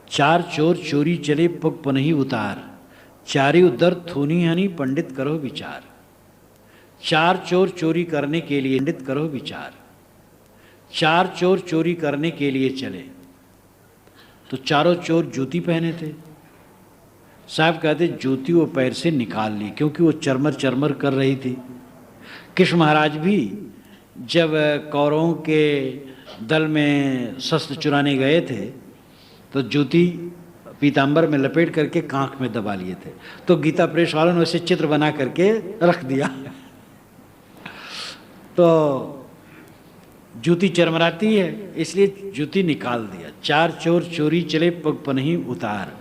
चार चोर चोरी चले पग पनही उतार, चारी उदर थूनी हनी पंडित करो विचार। चार चोर चोरी करने के लिए पंडित करो विचार। चार चोर चोरी करने के लिए चले, तो चारों चोर जूती पहने थे। साहब कहते जूती वो पैर से निकाल ली, क्योंकि वो चरमर चरमर कर रही थी। कृष्ण महाराज भी जब कौरवों के दल में शस्त्र चुराने गए थे तो जूती पीताम्बर में लपेट करके कांख में दबा लिए थे। तो गीता प्रेस वालों ने उसे चित्र बना करके रख दिया। तो जूती चरमराती है, इसलिए जूती निकाल दिया। चार चोर चोरी चले पग पनही उतार,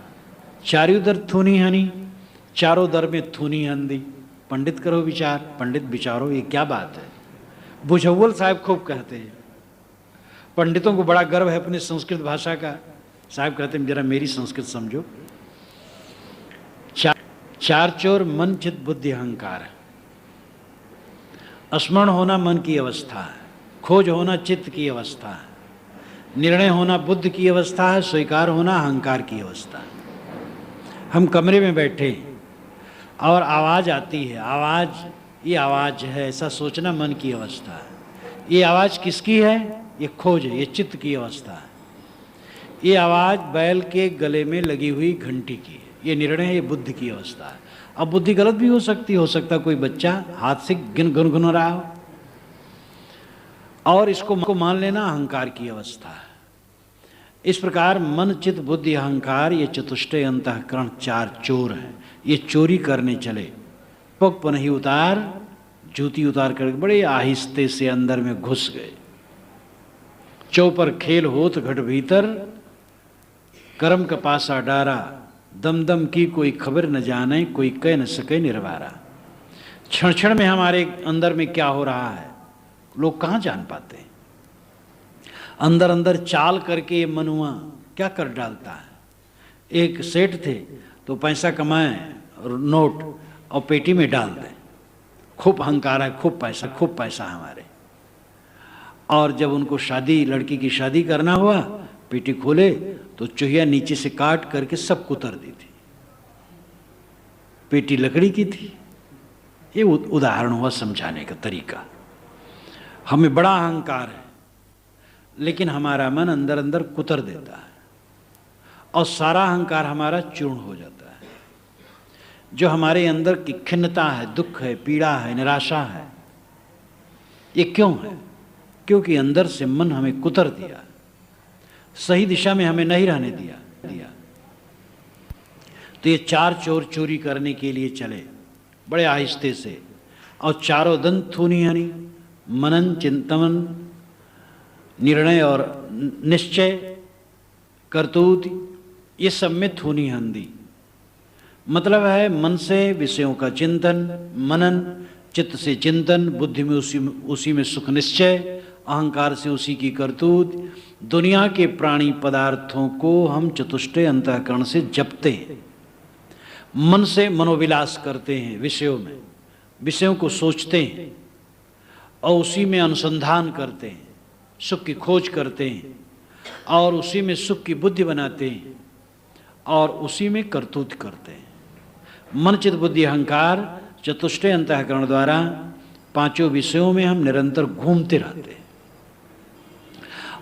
चारों दर थूनी हनी, चारों दर में थूनी हंदी, पंडित करो विचार। पंडित विचारो, ये क्या बात है। भुजौल साहब खूब कहते हैं, पंडितों को बड़ा गर्व है अपनी संस्कृत भाषा का। साहब कहते हैं जरा मेरी संस्कृत समझो। चार चोर मन चित बुद्धि अहंकार, स्मरण होना मन की अवस्था है, खोज होना चित्त की अवस्था है, निर्णय होना बुद्ध की अवस्था है, स्वीकार होना अहंकार की अवस्था है। हम कमरे में बैठे और आवाज़ आती है, ये आवाज़ है, ऐसा सोचना मन की अवस्था है। ये आवाज़ किसकी है? ये खोज है, ये चित्त की अवस्था है। ये आवाज़ बैल के गले में लगी हुई घंटी की है, ये निर्णय है, ये बुद्धि की अवस्था है। अब बुद्धि गलत भी हो सकता कोई बच्चा हाथ से गुनगुन रहा हो, और इसको मान लेना अहंकार की अवस्था है। इस प्रकार मन चित्त बुद्धि अहंकार, ये चतुष्टय अंतःकरण चार चोर हैं। ये चोरी करने चले, पग पनही उतार, जूती उतार कर बड़े आहिस्ते से अंदर में घुस गए। चौपर खेल होत घट भीतर, करम का पासा डारा, दम दम की कोई खबर न जाने, कोई कह न सके निर्वारा। क्षण क्षण में हमारे अंदर में क्या हो रहा है लोग कहाँ जान पाते हैं। अंदर अंदर चाल करके ये मनुआ क्या कर डालता है। एक सेठ थे तो पैसा कमाए नोट और पेटी में डाल दें, खूब अहंकार है, खूब पैसा हमारे। और जब उनको लड़की की शादी करना हुआ, पेटी खोले तो चूहिया नीचे से काट करके सब कुतर दी थी। पेटी लकड़ी की थी। ये उदाहरण हुआ समझाने का तरीका। हमें बड़ा अहंकार है, लेकिन हमारा मन अंदर अंदर कुतर देता है और सारा अहंकार हमारा चूर्ण हो जाता है। जो हमारे अंदर की खिन्नता है, दुख है, पीड़ा है, निराशा है, ये क्यों है? क्योंकि अंदर से मन हमें कुतर दिया, सही दिशा में हमें नहीं रहने दिया। तो ये चार चोर चोरी करने के लिए चले बड़े आहिस्ते से, और चारों दंत थूनी हनी, मनन चिंतन निर्णय और निश्चय करतूत, ये सब में थूनी हंदी। मतलब है मन से विषयों का चिंतन, मनन, चित्त से चिंतन, बुद्धि में उसी में सुख निश्चय, अहंकार से उसी की करतूत। दुनिया के प्राणी पदार्थों को हम चतुष्टय अंतःकरण से जपते हैं, मन से मनोविलास करते हैं, विषयों को सोचते हैं और उसी में अनुसंधान करते हैं, सुख की खोज करते हैं और उसी में सुख की बुद्धि बनाते हैं और उसी में करतूत करते हैं। मन चित्त बुद्धि अहंकार चतुष्टय अंतःकरण द्वारा पांचों विषयों में हम निरंतर घूमते रहते हैं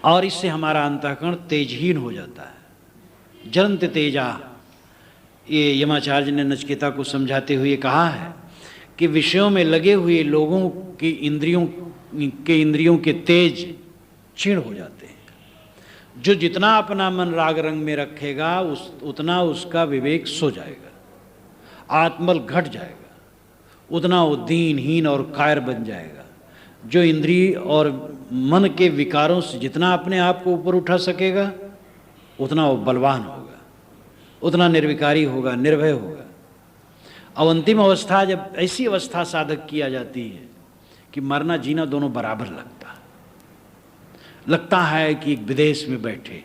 और इससे हमारा अंतःकरण तेजहीन हो जाता है। जरंत तेजा, ये यमाचार्य ने नचिकेता को समझाते हुए कहा है कि विषयों में लगे हुए लोगों की इंद्रियों के तेज क्षीण हो जाते हैं। जो जितना अपना मन राग रंग में रखेगा उतना उसका विवेक सो जाएगा, आत्मबल घट जाएगा, उतना वो दीनहीन और कायर बन जाएगा। जो इंद्रिय और मन के विकारों से जितना अपने आप को ऊपर उठा सकेगा उतना वो बलवान होगा, उतना निर्विकारी होगा, निर्भय होगा। अब अंतिम अवस्था, जब ऐसी अवस्था साधक की आ जाती है कि मरना जीना दोनों बराबर लगता है कि एक विदेश में बैठे,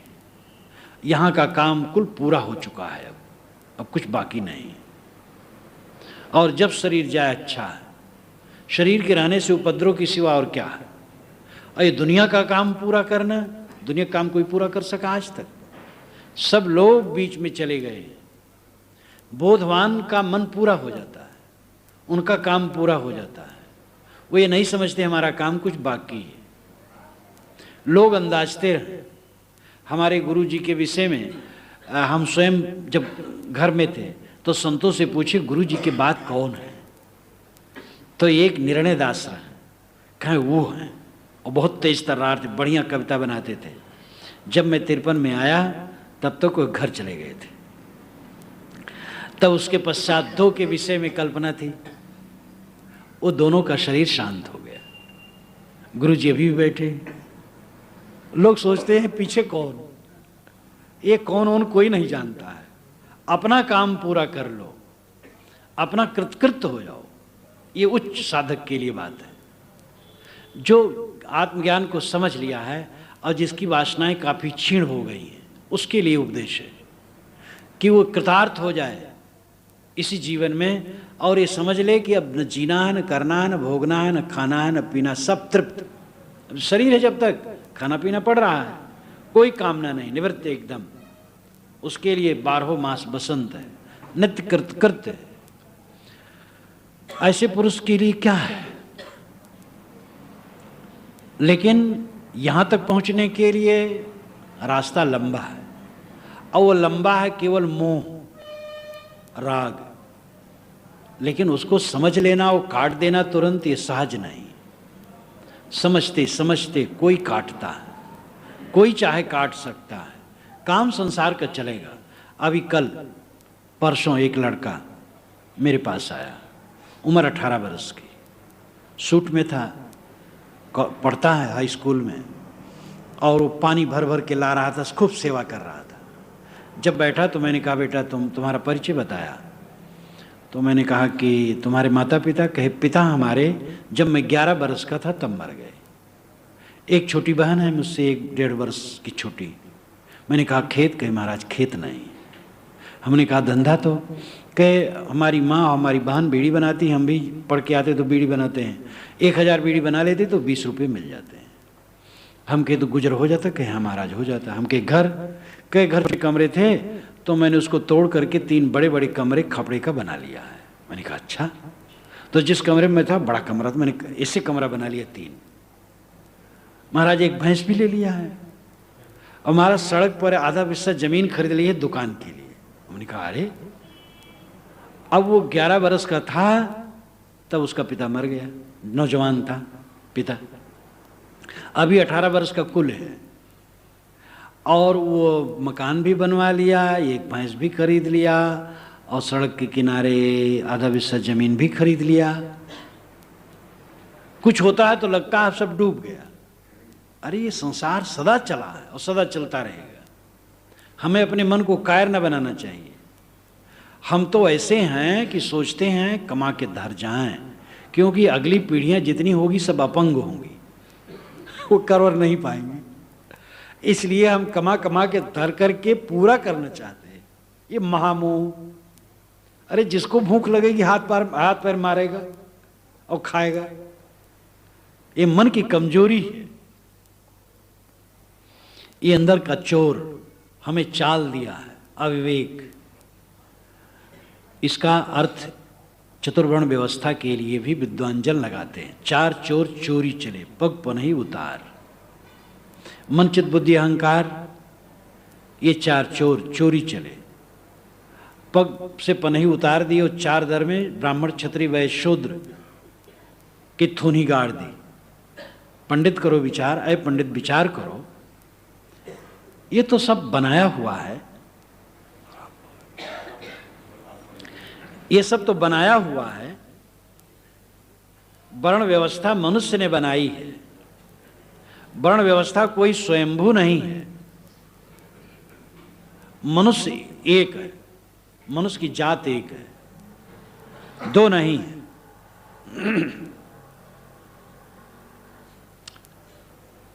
यहाँ का काम कुल पूरा हो चुका है, अब कुछ बाकी नहीं। और जब शरीर जाए अच्छा है, शरीर के रहने से उपद्रव की सिवा और क्या है। और ये दुनिया का काम पूरा करना, दुनिया का काम कोई पूरा कर सका आज तक? सब लोग बीच में चले गए। बोधवान का मन पूरा हो जाता है, उनका काम पूरा हो जाता है। वो ये नहीं समझते हमारा काम कुछ बाकी है। लोग अंदाजते रहे। हमारे गुरु जी के विषय में हम स्वयं जब घर में थे तो संतों से पूछे गुरु जी के बाद कौन है, तो एक निर्णय दास रहे, कहें वो हैं, और बहुत तेज तर्रार थे, बढ़िया कविता बनाते थे। जब मैं 53 में आया तब तो कोई घर चले गए थे। तब उसके पश्चात 2 के विषय में कल्पना थी, वो दोनों का शरीर शांत हो गया। गुरु जी अभी भी बैठे। लोग सोचते हैं पीछे कौन, ये कौन कोई नहीं जानता है। अपना काम पूरा कर लो, अपना कृतकृत्य हो जाओ, ये उच्च साधक के लिए बात है। जो आत्मज्ञान को समझ लिया है और जिसकी वासनाएं काफ़ी क्षीण हो गई हैं, उसके लिए उपदेश है कि वो कृतार्थ हो जाए इसी जीवन में और ये समझ ले कि अब न जीना है, न करना है, न भोगना है, न खाना है, न पीना, सब तृप्त। अब शरीर है, जब तक खाना पीना पड़ रहा है, कोई कामना नहीं, निवृत्त एकदम। उसके लिए 12 मास बसंत है, नित्य कृत्य है। ऐसे पुरुष के लिए क्या है? लेकिन यहां तक पहुंचने के लिए रास्ता लंबा है, और वो लंबा है केवल मोह राग। लेकिन उसको समझ लेना, वो काट देना तुरंत, ये सहज नहीं। समझते समझते कोई काटता है, कोई चाहे काट सकता है। काम संसार का चलेगा। अभी कल परसों एक लड़का मेरे पास आया, उम्र 18 वर्ष की, सूट में था, पढ़ता है हाई स्कूल में, और वो पानी भर भर के ला रहा था, खूब सेवा कर रहा था। जब बैठा तो मैंने कहा बेटा तुम्हारा परिचय बताया। तो मैंने कहा कि तुम्हारे माता पिता? कहे पिता हमारे जब मैं 11 वर्ष का था तब मर गए। एक छोटी बहन है मुझसे 1-1.5 वर्ष की छोटी। मैंने कहा खेत? कहे महाराज खेत नहीं। हमने कहा धंधा? तो कहे हमारी माँ हमारी बहन बीड़ी बनाती, हम भी पढ़ के आते तो बीड़ी बनाते हैं, 1000 बीड़ी बना लेते तो 20 रुपये मिल जाते हैं। हम कहे तो गुजर हो जाता? कहे हाँ महाराज हो जाता। हम कहे घर? कहे घर के कमरे थे तो मैंने उसको तोड़ करके 3 बड़े बड़े कमरे खपड़े का बना लिया है। मैंने कहा अच्छा। तो जिस कमरे में था बड़ा कमरा था, मैंने इससे कमरा बना लिया 3। महाराज एक भैंस भी ले लिया है, और हमारा सड़क पर आधा हिस्सा जमीन खरीद ली है दुकान के लिए। हमने कहा अरे। अब वो 11 वर्ष का था तब उसका पिता मर गया, नौजवान था पिता। अभी 18 वर्ष का कुल है, और वो मकान भी बनवा लिया, एक भैंस भी खरीद लिया, और सड़क के किनारे आधा हिस्सा जमीन भी खरीद लिया। कुछ होता है तो लगता है सब डूब गया। अरे ये संसार सदा चला है और सदा चलता रहेगा। हमें अपने मन को कायर न बनाना चाहिए। हम तो ऐसे हैं कि सोचते हैं कमा के धर जाएं, क्योंकि अगली पीढ़ियां जितनी होगी सब अपंग होंगी, वो करवर नहीं पाएंगे। इसलिए हम कमा कमा के धर करके पूरा करना चाहते हैं। ये महामोह। अरे जिसको भूख लगेगी हाथ पैर मारेगा और खाएगा। ये मन की कमजोरी है। ये अंदर का चोर हमें चाल दिया है, अविवेक। इसका अर्थ चतुर्वर्ण व्यवस्था के लिए भी विद्वांजन लगाते हैं। 4 चोर चोरी चले, पग पनही उतार। मन चित बुद्धि अहंकार, ये 4 चोर चोरी चले, पग से पनही उतार दी, और 4 दर में ब्राह्मण क्षत्रिय वैश्य शूद्र की थूनी गाड़ दी। पंडित करो विचार, अय पंडित विचार करो। ये तो सब बनाया हुआ है, ये सब तो बनाया हुआ है। वर्ण व्यवस्था मनुष्य ने बनाई है। वर्ण व्यवस्था कोई स्वयंभू नहीं है। मनुष्य एक है, मनुष्य की जात एक है, 2 नहीं है।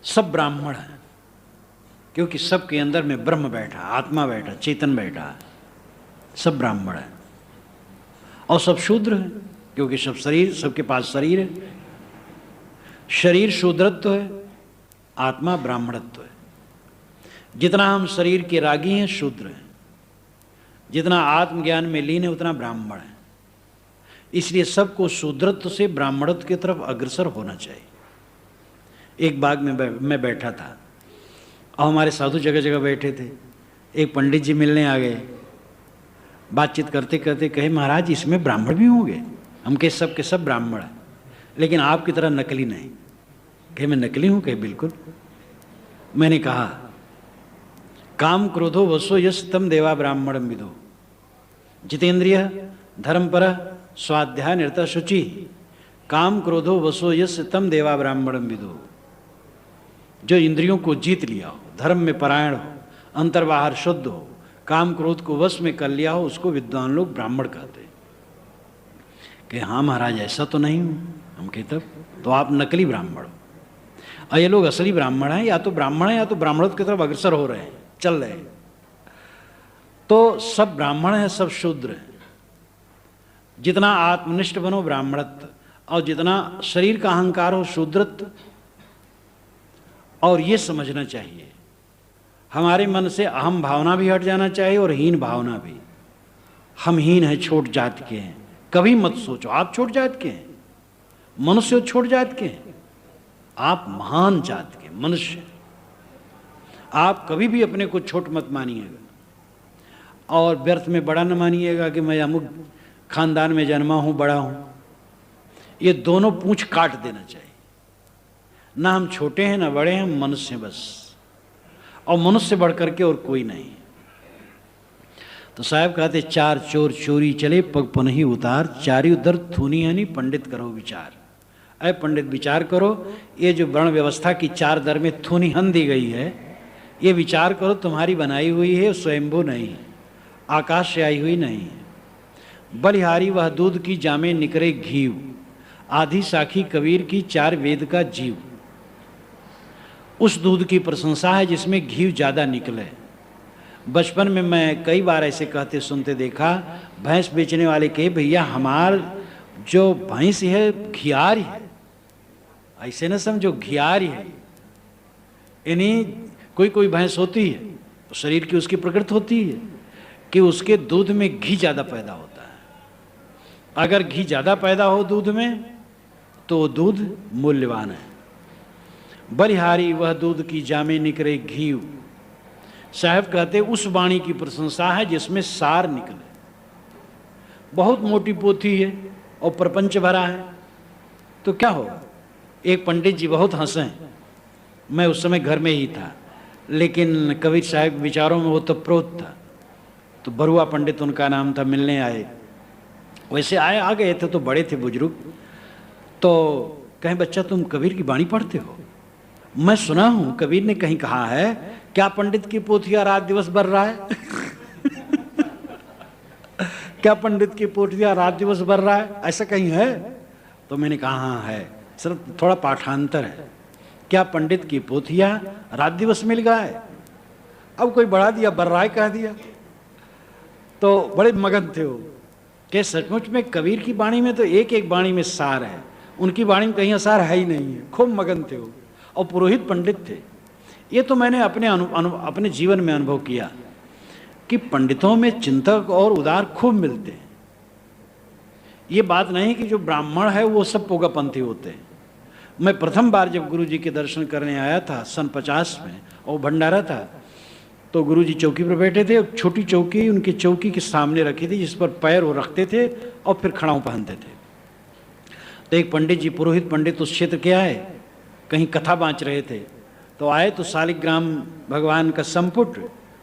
सब ब्राह्मण है, क्योंकि सबके अंदर में ब्रह्म बैठा, आत्मा बैठा, चेतन बैठा, सब ब्राह्मण है। और सब शूद्र है, क्योंकि सब शरीर, सबके पास शरीर है। शरीर शूद्रत्व है, आत्मा ब्राह्मणत्व है। जितना हम शरीर के रागी हैं शूद्र हैं, जितना आत्मज्ञान में लीन है उतना ब्राह्मण है। इसलिए सबको शूद्रत्व से ब्राह्मणत्व की तरफ अग्रसर होना चाहिए। एक बाग में मैं बैठा था और हमारे साधु जगह जगह बैठे थे। एक पंडित जी मिलने आ गए, बातचीत करते करते कहे, महाराज इसमें ब्राह्मण भी होंगे? हम कहे सब के सब ब्राह्मण हैं, लेकिन आपकी तरह नकली नहीं। कहे मैं नकली हूँ? कहे बिल्कुल। मैंने कहा काम क्रोधो वसो यश तम देवा ब्राह्मणम विदो, जितेंद्रिय धर्मपर स्वाध्याय निरत शुचि, काम क्रोधो वसो यश तम देवा ब्राह्मणम विदो। जो इंद्रियों को जीत लिया हो, धर्म में परायण हो, अंतर्बाहर शुद्ध हो, काम क्रोध को वश में कर लिया हो, उसको विद्वान लोग ब्राह्मण कहते हैं। कि हाँ महाराज ऐसा तो नहीं हूँ। हम कहते तो आप नकली ब्राह्मण हो और ये लोग असली ब्राह्मण हैं, या तो ब्राह्मण हैं या तो ब्राह्मणत्व की तरफ अग्रसर हो रहे हैं, चल रहे हैं। तो सब ब्राह्मण हैं, सब शूद्र हैं। जितना आत्मनिष्ठ बनो ब्राह्मणत्व, और जितना शरीर का अहंकार हो शूद्रत्व। और ये समझना चाहिए हमारे मन से अहम भावना भी हट जाना चाहिए और हीन भावना भी। हम हीन हैं, छोट जात के हैं, कभी मत सोचो आप छोट जात के हैं। मनुष्य छोट जात के हैं, आप महान जात के मनुष्य। आप कभी भी अपने को छोट मत मानिएगा और व्यर्थ में बड़ा न मानिएगा कि मैं अमुक खानदान में जन्मा हूं, बड़ा हूं। ये दोनों पूंछ काट देना चाहिए। ना हम छोटे हैं ना बड़े हैं, हम मनुष्य हैं बस, और मनुष्य से बढ़ करके और कोई नहीं। तो साहब कहते चार चोर चोरी चले पग पुनहि उतार, चारी उधर थूनी हनी पंडित करो विचार। अरे पंडित विचार करो, ये जो वर्ण व्यवस्था की चार दर में थूनी हन दी गई है, ये विचार करो तुम्हारी बनाई हुई है, स्वयंभू नहीं है, आकाश से आई हुई नहीं है। बलिहारी वह दूध की जामे निकरे घीव, आधी साखी कबीर की चार वेद का जीव। उस दूध की प्रशंसा है जिसमें घी ज़्यादा निकले। बचपन में मैं कई बार ऐसे कहते सुनते देखा, भैंस बेचने वाले कहे भैया हमार जो भैंस है घियार है। ऐसे न समझो घियार है, यानी कोई कोई भैंस होती है तो शरीर की उसकी प्रकृति होती है कि उसके दूध में घी ज़्यादा पैदा होता है। अगर घी ज़्यादा पैदा हो दूध में तो दूध मूल्यवान है। बलिहारी वह दूध की जामे निकले घी। साहब कहते उस वाणी की प्रशंसा है जिसमें सार निकले। बहुत मोटी पोथी है और प्रपंच भरा है तो क्या होगा। एक पंडित जी बहुत हंसे, मैं उस समय घर में ही था, लेकिन कबीर साहब विचारों में वो तत्प्रोत था। तो बरुआ पंडित उनका नाम था, मिलने आए। वैसे आ गए थे तो बड़े थे बुजुर्ग। तो कहें बच्चा तुम कबीर की वाणी पढ़ते हो? मैं सुना हूं कबीर ने कहीं कहा है, क्या पंडित की पोथिया रात दिवस बर रहा है? क्या पंडित की पोथिया रात दिवस बर रहा है, ऐसा कहीं है? तो मैंने कहा हाँ है, सिर्फ थोड़ा पाठांतर है। क्या पंडित की पोथिया रात दिवस मिल गया है? अब कोई बढ़ा दिया, बर रहा है कह दिया। तो बड़े मगन थे वो कि सचमुच में कबीर की वाणी में तो एक एक वाणी में सार है, उनकी वाणी में कहीं सार है ही नहीं है। खूब मगन थे वो और पुरोहित पंडित थे। ये तो मैंने अपने जीवन में अनुभव किया कि पंडितों में चिंतक और उदार खूब मिलते हैं। ये बात नहीं कि जो ब्राह्मण है वो सब पोगापंथी होते हैं। मैं प्रथम बार जब गुरु जी के दर्शन करने आया था सन 50 में और भंडारा था, तो गुरु जी चौकी पर बैठे थे। छोटी चौकी उनकी चौकी के सामने रखी थी जिस पर पैर वो रखते थे और फिर खड़ाऊ पहनते थे। तो एक पंडित जी पुरोहित पंडित उस क्षेत्र के आए, कहीं कथा बाँच रहे थे। तो आए तो शालिग्राम भगवान का संपुट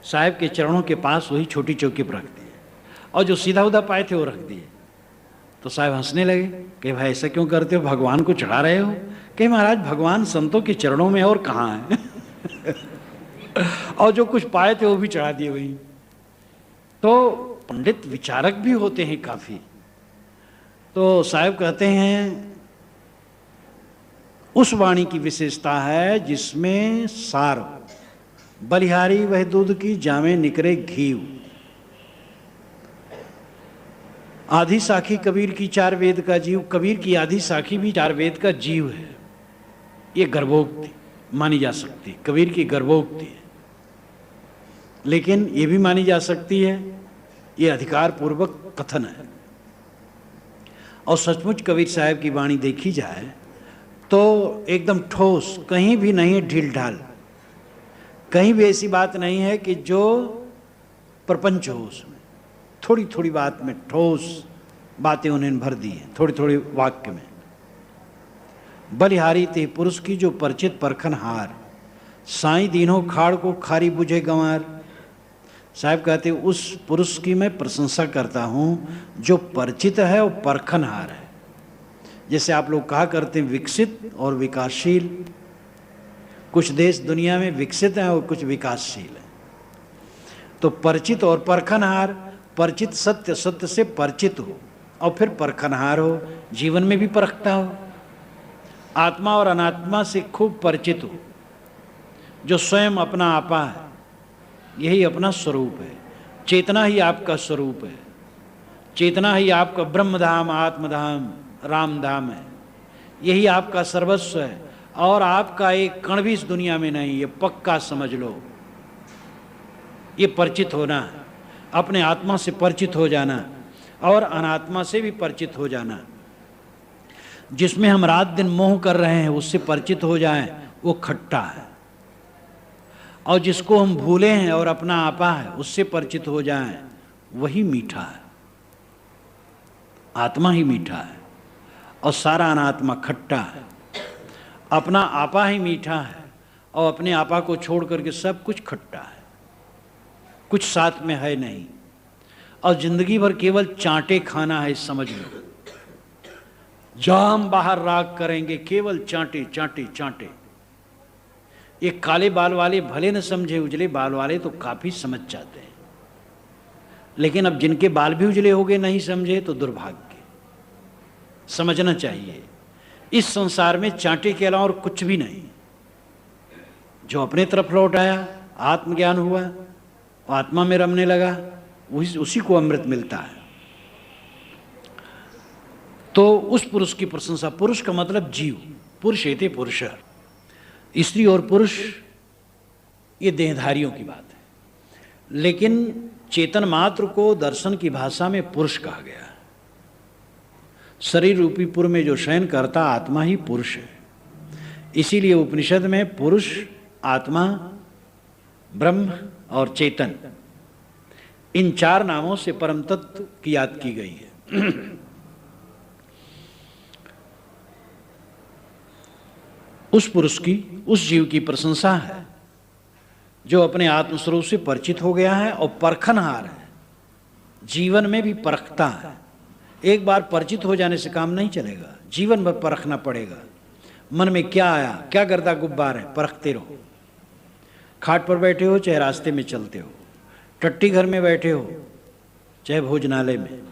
साहब के चरणों के पास वही छोटी चौकी पर रख दिए और जो सीधा उधा पाए थे वो रख दिए। तो साहब हंसने लगे कि भाई ऐसा क्यों करते हो, भगवान को चढ़ा रहे हो? कि महाराज भगवान संतों के चरणों में और कहाँ है? और जो कुछ पाए थे वो भी चढ़ा दिए वही। तो पंडित विचारक भी होते हैं काफी। तो साहब कहते हैं उस वाणी की विशेषता है जिसमें सार। बलिहारी वह दूध की जामे निकरे घी। आधी साखी कबीर की चार वेद का जीव। कबीर की आधी साखी भी चार वेद का जीव है। ये गर्भोक्ति मानी जा सकती, कबीर की गर्भोक्ति है। लेकिन ये भी मानी जा सकती है, ये अधिकार पूर्वक कथन है। और सचमुच कबीर साहब की वाणी देखी जाए तो एकदम ठोस, कहीं भी नहीं है ढील ढाल, कहीं भी ऐसी बात नहीं है कि जो प्रपंच हो उसमें। थोड़ी थोड़ी बात में ठोस बातें उन्हें भर दी हैं, थोड़ी थोड़ी वाक्य में। बलिहारी ते पुरुष की जो परिचित परखन हार, साई दीनों खाड़ को खारी बुझे गंवार। साहब कहते उस पुरुष की मैं प्रशंसा करता हूँ जो परिचित है और परखन हार है। जैसे आप लोग कहा करते हैं विकसित और विकासशील, कुछ देश दुनिया में विकसित हैं और कुछ विकासशील हैं। तो परिचित और परखनहार, परिचित सत्य, सत्य से परिचित हो और फिर परखनहार हो, जीवन में भी परखता हो, आत्मा और अनात्मा से खूब परिचित हो, जो स्वयं अपना आपा है, यही अपना स्वरूप है। चेतना ही आपका स्वरूप है, चेतना ही आपका ब्रह्मधाम, आत्मधाम, रामधाम है, यही आपका सर्वस्व है। और आपका एक कण भी इस दुनिया में नहीं, ये पक्का समझ लो। ये परिचित होना है, अपने आत्मा से परिचित हो जाना और अनात्मा से भी परिचित हो जाना। जिसमें हम रात दिन मोह कर रहे हैं उससे परिचित हो जाएं, वो खट्टा है। और जिसको हम भूले हैं और अपना आपा है उससे परिचित हो जाएं, वही मीठा है। आत्मा ही मीठा है और सारा अनात्मा खट्टा है। अपना आपा ही मीठा है और अपने आपा को छोड़ करके सब कुछ खट्टा है, कुछ साथ में है नहीं। और जिंदगी भर केवल चांटे खाना है, समझ लो। जाम बाहर राग करेंगे, केवल चांटे चांटे चांटे। ये काले बाल वाले भले न समझे, उजले बाल वाले तो काफी समझ जाते हैं। लेकिन अब जिनके बाल भी उजले हो गए नहीं समझे तो दुर्भाग्य। समझना चाहिए इस संसार में चांटे के अलावा और कुछ भी नहीं। जो अपने तरफ लौट आया, आत्मज्ञान हुआ, आत्मा में रमने लगा, उसी को अमृत मिलता है। तो उस पुरुष की प्रशंसा, पुरुष का मतलब जीव, पुरुष एते पुरुष, स्त्री और पुरुष ये देहधारियों की बात है। लेकिन चेतन मात्र को दर्शन की भाषा में पुरुष कहा गया है। शरीर रूपी पुर में जो शयन करता आत्मा ही पुरुष है। इसीलिए उपनिषद में पुरुष, आत्मा, ब्रह्म और चेतन, इन चार नामों से परम तत्व की याद की गई है। उस पुरुष की, उस जीव की प्रशंसा है जो अपने आत्मस्वरूप से परिचित हो गया है और परखनहार है, जीवन में भी परखता है। एक बार परिचित हो जाने से काम नहीं चलेगा, जीवन भर परखना पड़ेगा। मन में क्या आया, क्या गर्दा गुब्बार है, परखते रहो। खाट पर बैठे हो चाहे रास्ते में चलते हो, टट्टी घर में बैठे हो चाहे भोजनालय में,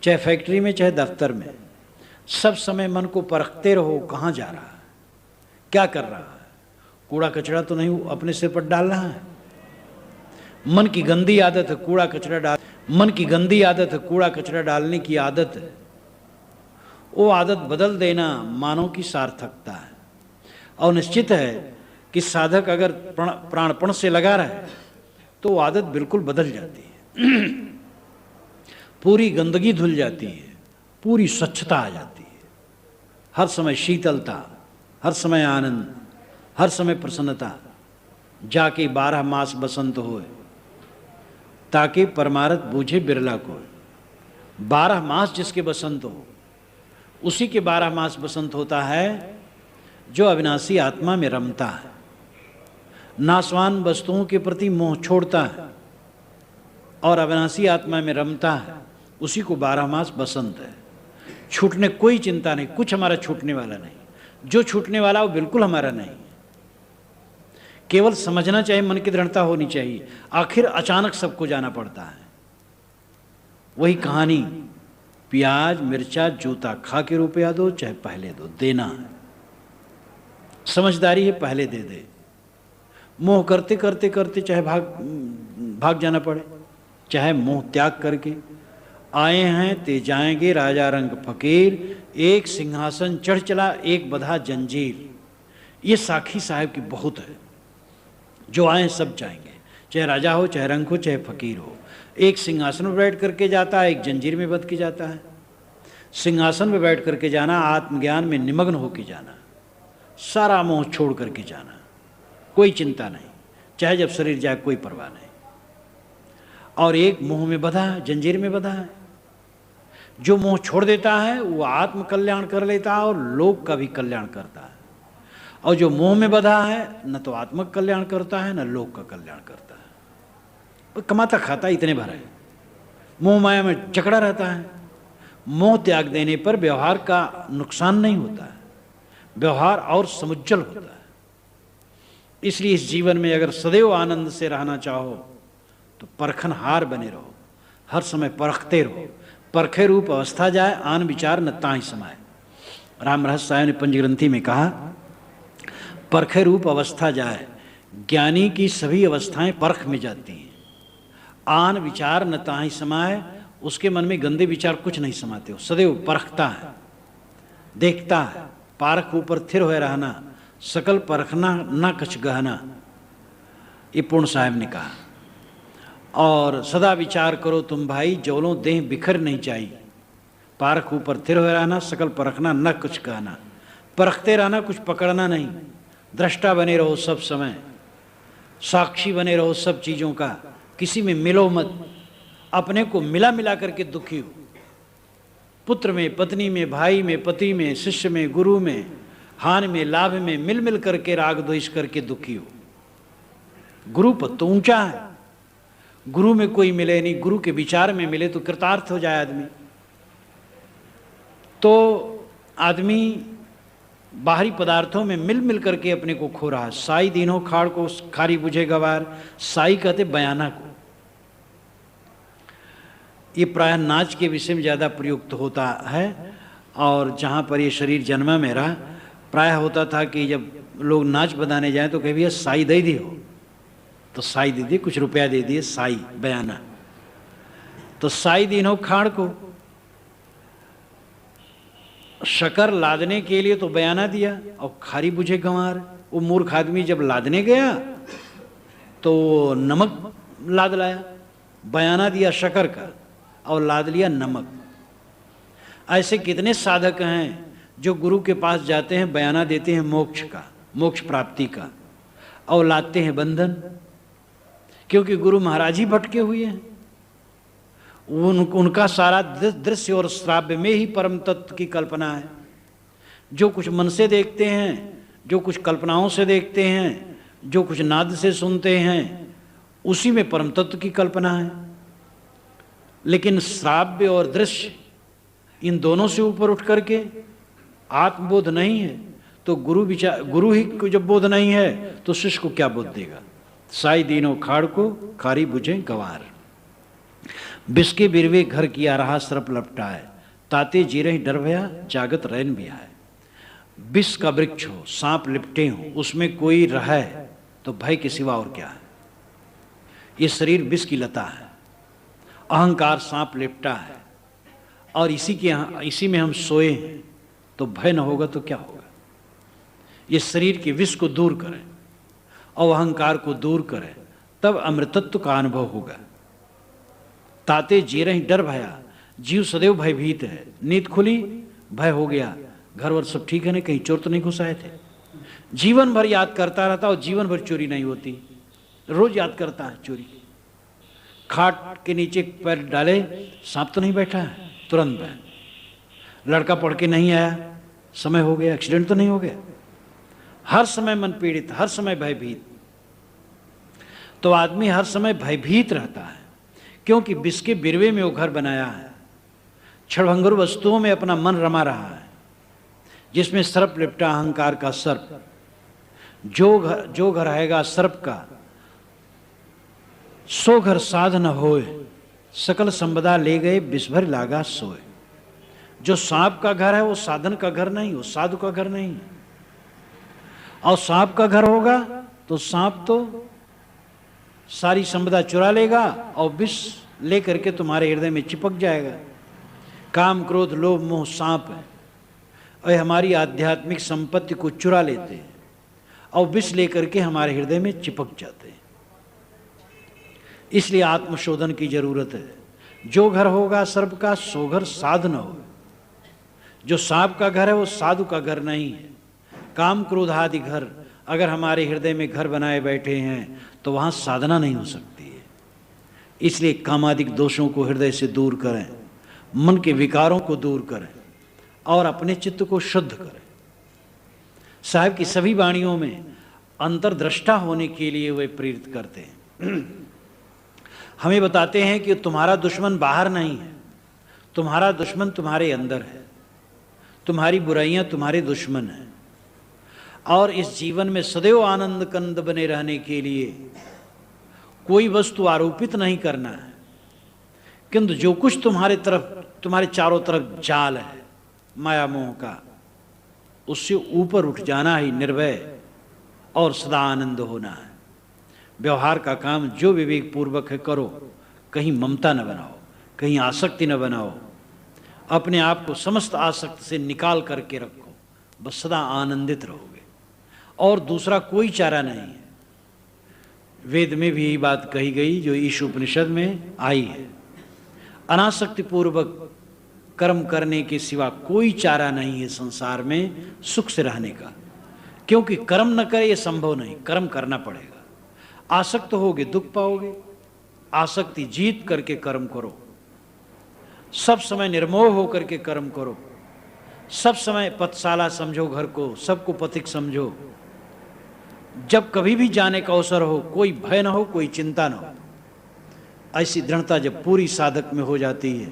चाहे फैक्ट्री में, चाहे दफ्तर में, सब समय मन को परखते रहो। कहाँ जा रहा है, क्या कर रहा है, कूड़ा कचरा तो नहीं अपने सिर पर डाल रहा है। मन की गंदी आदत है कूड़ा कचरा डाल, मन की गंदी आदत है कूड़ा कचरा डालने की आदत है। वो आदत बदल देना मानव की सार्थकता है। और निश्चित है कि साधक अगर प्राणपण से लगा रहे तो वो आदत बिल्कुल बदल जाती है। पूरी गंदगी धुल जाती है, पूरी स्वच्छता आ जाती है। हर समय शीतलता, हर समय आनंद, हर समय प्रसन्नता। जाके 12 मास बसंत होए, ताकि परमारथ बूझे बिरला को। 12 मास जिसके बसंत हो, उसी के 12 मास बसंत होता है जो अविनाशी आत्मा में रमता है, नाशवान वस्तुओं के प्रति मोह छोड़ता है और अविनाशी आत्मा में रमता है। उसी को 12 मास बसंत है। छूटने कोई चिंता नहीं, कुछ हमारा छूटने वाला नहीं। जो छूटने वाला वो बिल्कुल हमारा नहीं। केवल समझना चाहिए, मन की दृढ़ता होनी चाहिए। आखिर अचानक सबको जाना पड़ता है। वही कहानी, प्याज मिर्चा जूता खा के रुपया दो चाहे पहले दो, देना है। समझदारी है पहले दे दे। मोह करते करते करते चाहे भाग जाना पड़े, चाहे मोह त्याग करके। आए हैं ते जाएंगे राजा रंग फकीर, एक सिंहासन चढ़ चला एक बधा जंजीर। ये साखी साहब की बहुत है। जो आए सब जाएंगे, चाहे राजा हो, चाहे रंक हो, चाहे फकीर हो। एक सिंहासन पर बैठ करके जाता है, एक जंजीर में बंध के जाता है। सिंहासन पर बैठ करके जाना, आत्मज्ञान में निमग्न होकर जाना, सारा मोह छोड़ करके जाना, कोई चिंता नहीं, चाहे जब शरीर जाए कोई परवाह नहीं। और एक मोह में बंधा है, जंजीर में बंधा है। जो मोह छोड़ देता है वो आत्म कल्याण कर लेता है और लोक का भी कल्याण करता है। और जो मोह में बंधा है न तो आत्मक कल्याण करता है न लोक का कल्याण करता है, वो कमाता खाता इतने भर है, मोह माया में जकड़ा रहता है। मोह त्याग देने पर व्यवहार का नुकसान नहीं होता है, व्यवहार और समुज्जल होता है। इसलिए इस जीवन में अगर सदैव आनंद से रहना चाहो तो परखनहार बने रहो, हर समय परखते रहो। परखे रूप अवस्था जाए, आन विचार न ताहि समाए। राम रहस्य साहब ने पंचग्रंथि में कहा, परखे रूप अवस्था जाए, ज्ञानी की सभी अवस्थाएं परख में जाती हैं। आन विचार न ताहि समाए, उसके मन में गंदे विचार कुछ नहीं समाते हो, सदैव परखता है, देखता है। पारख ऊपर थिर हुए रहना, सकल परखना न कछ गहना, ये पूर्ण साहब ने कहा। और सदा विचार करो तुम भाई, जौलों देह बिखर नहीं चाहिए। पारख ऊपर थिर हुए रहना, सकल परखना न कुछ कहना। परखते रहना, कुछ पकड़ना नहीं। दृष्टा बने रहो सब समय, साक्षी बने रहो सब चीज़ों का, किसी में मिलो मत। अपने को मिला मिला करके दुखी हो, पुत्र में, पत्नी में, भाई में, पति में, शिष्य में, गुरु में, हानि में, लाभ में, मिल मिल करके राग द्वेष करके दुखी हो। गुरु पद तो ऊंचा है, गुरु में कोई मिले नहीं, गुरु के विचार में मिले तो कृतार्थ हो जाए आदमी। तो आदमी बाहरी पदार्थों में मिल मिल करके अपने को खो रहा है। साई दीनो खाड़ को खारी बुझे गवार, साई कहते बयाना को। ये प्रायः नाच के विषय में ज़्यादा प्रयुक्त होता है। और जहाँ पर ये शरीर जन्मा मेरा, प्रायः होता था कि जब लोग नाच बजाने जाएं तो कहीं भैया साई दे दी हो, तो साई दे दी, कुछ रुपया दे दिए, साई बयाना। तो साई दीनो खाड़ को शकर लादने के लिए तो बयाना दिया, और खारी बुझे गंवार। वो मूर्ख आदमी जब लादने गया तो नमक लाद लाया, बयाना दिया शकर का और लाद लिया नमक। ऐसे कितने साधक हैं जो गुरु के पास जाते हैं, बयाना देते हैं मोक्ष का, मोक्ष प्राप्ति का, और लादते हैं बंधन। क्योंकि गुरु महाराज ही भटके हुए हैं, उनका सारा दृश्य और श्राव्य में ही परम तत्व की कल्पना है। जो कुछ मन से देखते हैं, जो कुछ कल्पनाओं से देखते हैं, जो कुछ नाद से सुनते हैं, उसी में परम तत्व की कल्पना है। लेकिन श्राव्य और दृश्य, इन दोनों से ऊपर उठ करके आत्मबोध नहीं है, तो गुरु ही को जब बोध नहीं है तो शिष्य को क्या बोध देगा। साई दीनो खाड़ को खारी बुझे गवार, बिस्के बिरवे घर किया रहा सरप लपटाए, ताते जीरे डर भया जागत रैन भी आए। विष का वृक्ष हो, सांप लिपटे हो, उसमें कोई रहे तो भय के सिवा और क्या है। ये शरीर विष की लता है, अहंकार सांप लिपटा है, और इसी में हम सोए हैं, तो भय न होगा तो क्या होगा। ये शरीर के विष को दूर करें और अहंकार को दूर करें, तब अमृतत्व का अनुभव होगा। ताते जी रही डर भया, जीव सदैव भयभीत है। नींद खुली, भय हो गया, घर वर सब ठीक है ना, कहीं चोर तो नहीं घुस आए थे। जीवन भर याद करता रहता और जीवन भर चोरी नहीं होती, रोज याद करता है चोरी। खाट के नीचे पैर डाले, सांप तो नहीं बैठा है, तुरंत भय। लड़का पढ़ के नहीं आया, समय हो गया, एक्सीडेंट तो नहीं हो गया। हर समय मन पीड़ित, हर समय भयभीत। तो आदमी हर समय भयभीत रहता है, क्योंकि विष के बिरवे में वो घर बनाया है, क्षणभंगुर वस्तुओं में अपना मन रमा रहा है, जिसमें सर्प लिपटा, अहंकार का सर्प। जो घर रहेगा सर्प का, सो घर साध न होए, सकल संपदा ले गए विष भर लागा सोए। जो सांप का घर है वो साधन का घर नहीं, वो साधु का घर नहीं है। और सांप का घर होगा तो सांप तो सारी संपदा चुरा लेगा और विष ले करके तुम्हारे हृदय में चिपक जाएगा। काम क्रोध लोभ मोह सांप है, और हमारी आध्यात्मिक संपत्ति को चुरा लेते हैं और विष लेकर के हमारे हृदय में चिपक जाते हैं। इसलिए आत्मशोधन की जरूरत है। जो घर होगा सर्प का सो घर साधु न हो। जो सांप का घर है वो साधु का घर नहीं है। काम क्रोध आदि घर अगर हमारे हृदय में घर बनाए बैठे हैं तो वहाँ साधना नहीं हो सकती है। इसलिए कामादिक दोषों को हृदय से दूर करें, मन के विकारों को दूर करें और अपने चित्त को शुद्ध करें। साहब की सभी वाणियों में अंतर्दृष्टा होने के लिए वे प्रेरित करते हैं। हमें बताते हैं कि तुम्हारा दुश्मन बाहर नहीं है, तुम्हारा दुश्मन तुम्हारे अंदर है। तुम्हारी बुराइयां तुम्हारे दुश्मन हैं। और इस जीवन में सदैव आनंद कंद बने रहने के लिए कोई वस्तु आरोपित नहीं करना है, किंतु जो कुछ तुम्हारे चारों तरफ जाल है माया मोह का, उससे ऊपर उठ जाना ही निर्भय और सदा आनंद होना है। व्यवहार का काम जो विवेक पूर्वक है करो, कहीं ममता न बनाओ, कहीं आसक्ति न बनाओ। अपने आप को समस्त आसक्ति से निकाल करके रखो, बस सदा आनंदित रहोगे और दूसरा कोई चारा नहीं है। वेद में भी यही बात कही गई जो ईश उपनिषद में आई है। अनासक्ति पूर्वक कर्म करने के सिवा कोई चारा नहीं है संसार में सुख से रहने का, क्योंकि कर्म न करे ये संभव नहीं, कर्म करना पड़ेगा। आसक्त होगे दुख पाओगे, आसक्ति जीत करके कर्म करो। सब समय निर्मोह होकर के कर्म करो, सब समय पथशाला समझो घर को, सबको पथिक समझो। जब कभी भी जाने का अवसर हो कोई भय न हो, कोई चिंता न हो। ऐसी दृढ़ता जब पूरी साधक में हो जाती है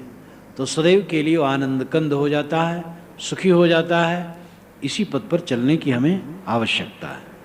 तो सदैव के लिए आनंद कंद हो जाता है, सुखी हो जाता है। इसी पथ पर चलने की हमें आवश्यकता है।